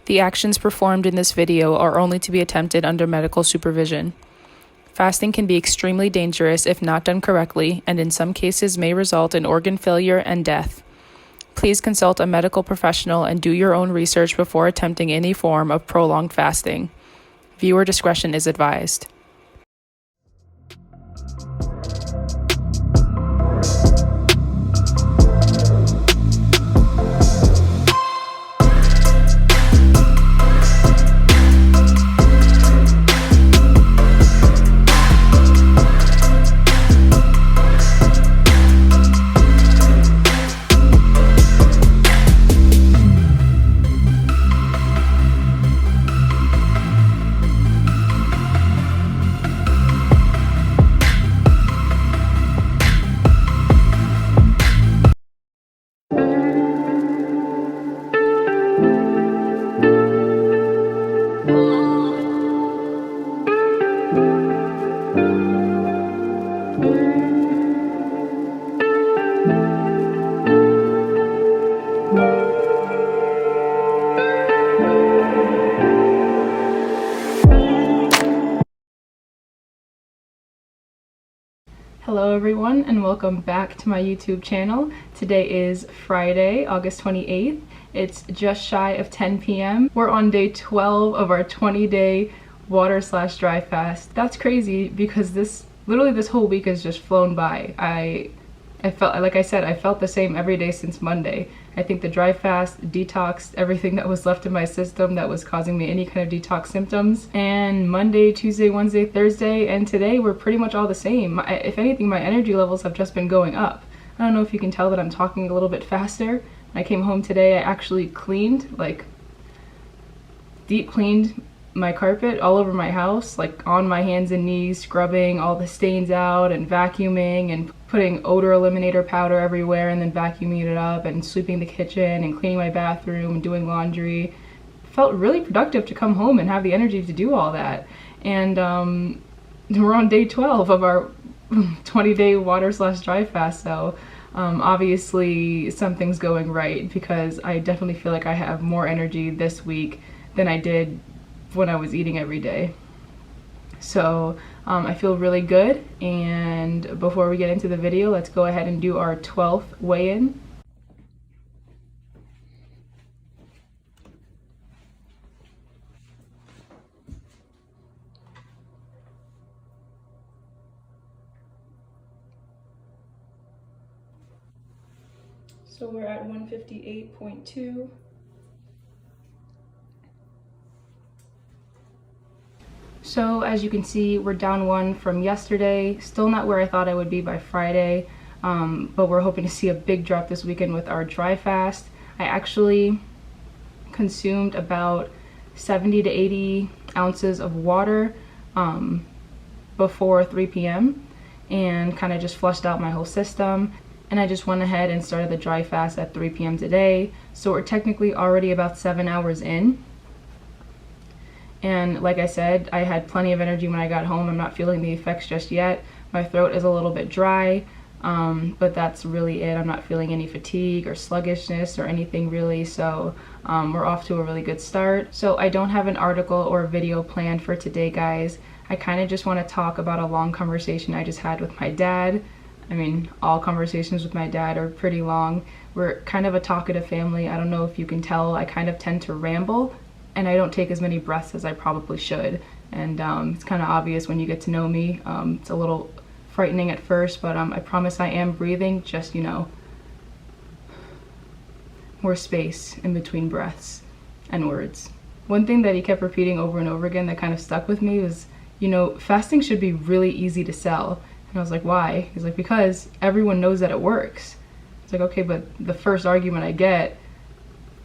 The actions performed in this video are only to be attempted under medical supervision. Fasting can be extremely dangerous if not done correctly, and in some cases may result in organ failure and death. Please consult a medical professional and do your own research before attempting any form of prolonged fasting. Viewer discretion is advised. Hello everyone and welcome back to my YouTube channel. Today is Friday, August 28th. It's just shy of 10 p.m. We're on day 12 of our 20-day water/dry fast. That's crazy because this whole week has just flown by. I felt, like I said, I felt the same every day since Monday. I think the dry fast detoxed everything that was left in my system that was causing me any kind of detox symptoms. And Monday, Tuesday, Wednesday, Thursday, and today were pretty much all the same. If anything, my energy levels have just been going up. I don't know if you can tell that I'm talking a little bit faster. When I came home today, I actually cleaned, like deep cleaned my carpet all over my house, like on my hands and knees, scrubbing all the stains out and vacuuming and putting odor eliminator powder everywhere and then vacuuming it up and sweeping the kitchen and cleaning my bathroom and doing laundry. Felt really productive to come home and have the energy to do all that. And we're on day 12 of our 20-day water/dry fast, so obviously something's going right because I definitely feel like I have more energy this week than I did when I was eating every day. So I feel really good, and before we get into the video, let's go ahead and do our 12th weigh-in. So we're at 158.2. So as you can see, we're down 1 from yesterday. Still not where I thought I would be by Friday, but we're hoping to see a big drop this weekend with our dry fast. I actually consumed about 70 to 80 ounces of water before 3 p.m. and kind of just flushed out my whole system. And I just went ahead and started the dry fast at 3 p.m. today. So we're technically already about 7 hours in. And like I said, I had plenty of energy when I got home. I'm not feeling the effects just yet. My throat is a little bit dry, but that's really it. I'm not feeling any fatigue or sluggishness or anything really, so we're off to a really good start. So I don't have an article or video planned for today, guys. I kind of just want to talk about a long conversation I just had with my dad. I mean, all conversations with my dad are pretty long. We're kind of a talkative family. I don't know if you can tell. I kind of tend to ramble, and I don't take as many breaths as I probably should. And it's kind of obvious when you get to know me. It's a little frightening at first, but I promise I am breathing, just, you know, more space in between breaths and words. One thing that he kept repeating over and over again that kind of stuck with me was, you know, fasting should be really easy to sell. And I was like, why? He's like, because everyone knows that it works. It's like, okay, but the first argument I get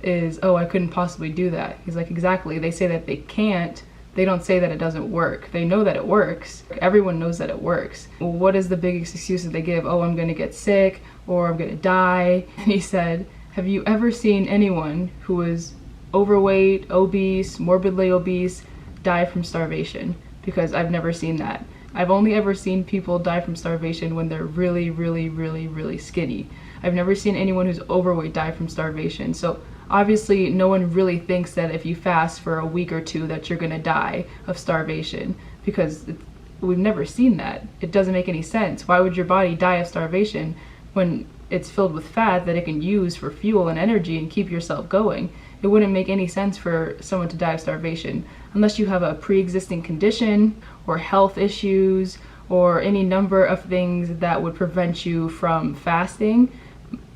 is, oh, I couldn't possibly do that. He's like, exactly. They say that they can't. They don't say that it doesn't work. They know that it works. Everyone knows that it works. Well, what is the biggest excuse that they give? Oh, I'm gonna get sick, or I'm gonna die. And he said, have you ever seen anyone who is overweight, obese, morbidly obese, die from starvation? Because I've never seen that. I've only ever seen people die from starvation when they're really, really, really, really skinny. I've never seen anyone who's overweight die from starvation. So Obviously, no one really thinks that if you fast for a week or two that you're gonna die of starvation, because we've never seen that. It doesn't make any sense. Why would your body die of starvation when it's filled with fat that it can use for fuel and energy and keep yourself going? It wouldn't make any sense for someone to die of starvation unless you have a pre-existing condition or health issues or any number of things that would prevent you from fasting.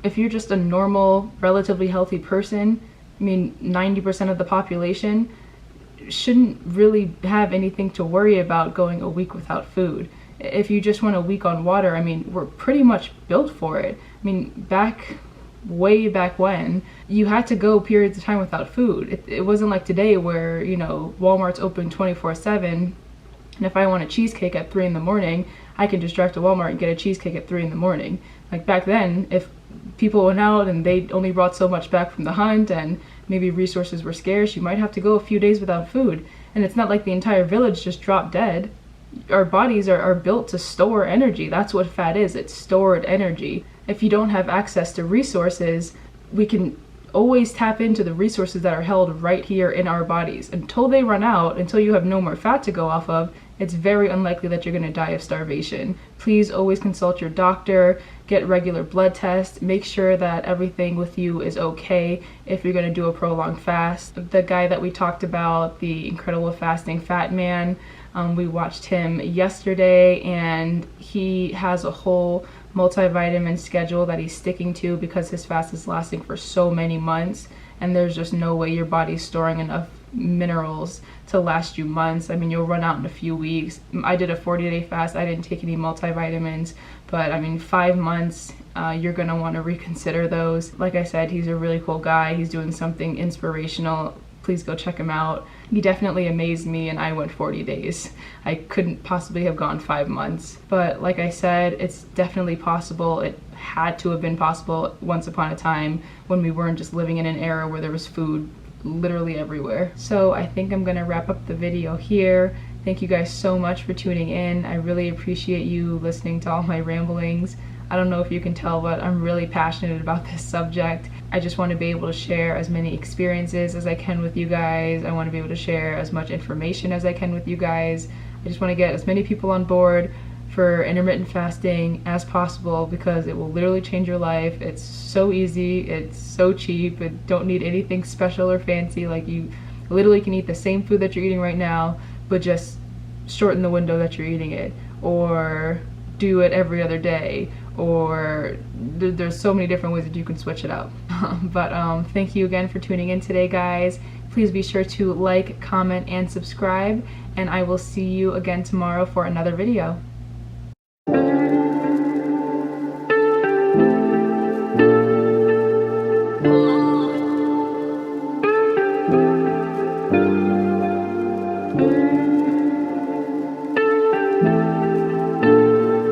If you're just a normal, relatively healthy person, I mean, 90% of the population shouldn't really have anything to worry about going a week without food. If you just want a week on water, I mean, we're pretty much built for it. I mean, way back when, you had to go periods of time without food. It wasn't like today where, you know, Walmart's open 24/7, and if I want a cheesecake at 3 in the morning, I can just drive to Walmart and get a cheesecake at 3 in the morning. Like back then, if people went out and they only brought so much back from the hunt and maybe resources were scarce, you might have to go a few days without food. And it's not like the entire village just dropped dead. Our bodies are built to store energy. That's what fat is. It's stored energy. If you don't have access to resources, we can always tap into the resources that are held right here in our bodies. Until they run out, until you have no more fat to go off of, it's very unlikely that you're going to die of starvation. Please always consult your doctor, get regular blood tests, make sure that everything with you is okay if you're going to do a prolonged fast. The guy that we talked about, the Incredible Fasting Fat Man, we watched him yesterday, and he has a whole multivitamin schedule that he's sticking to because his fast is lasting for so many months, and there's just no way your body's storing enough minerals to last you months. I mean, you'll run out in a few weeks. I did a 40-day fast. I didn't take any multivitamins, but I mean, 5 months, you're gonna want to reconsider those. Like I said, he's a really cool guy. He's doing something inspirational. Please go check him out. He definitely amazed me, and I went 40 days. I couldn't possibly have gone 5 months. But like I said, it's definitely possible. It had to have been possible once upon a time when we weren't just living in an era where there was food literally everywhere. So I think I'm gonna wrap up the video here. Thank you guys so much for tuning in. I really appreciate you listening to all my ramblings. I don't know if you can tell, but I'm really passionate about this subject. I just want to be able to share as many experiences as I can with you guys. I want to be able to share as much information as I can with you guys. I just want to get as many people on board for intermittent fasting as possible because it will literally change your life. It's so easy, it's so cheap, it don't need anything special or fancy. Like, you literally can eat the same food that you're eating right now, but just shorten the window that you're eating it, or do it every other day, or there's so many different ways that you can switch it up. But thank you again for tuning in today, guys. Please be sure to like, comment, and subscribe, and I will see you again tomorrow for another video.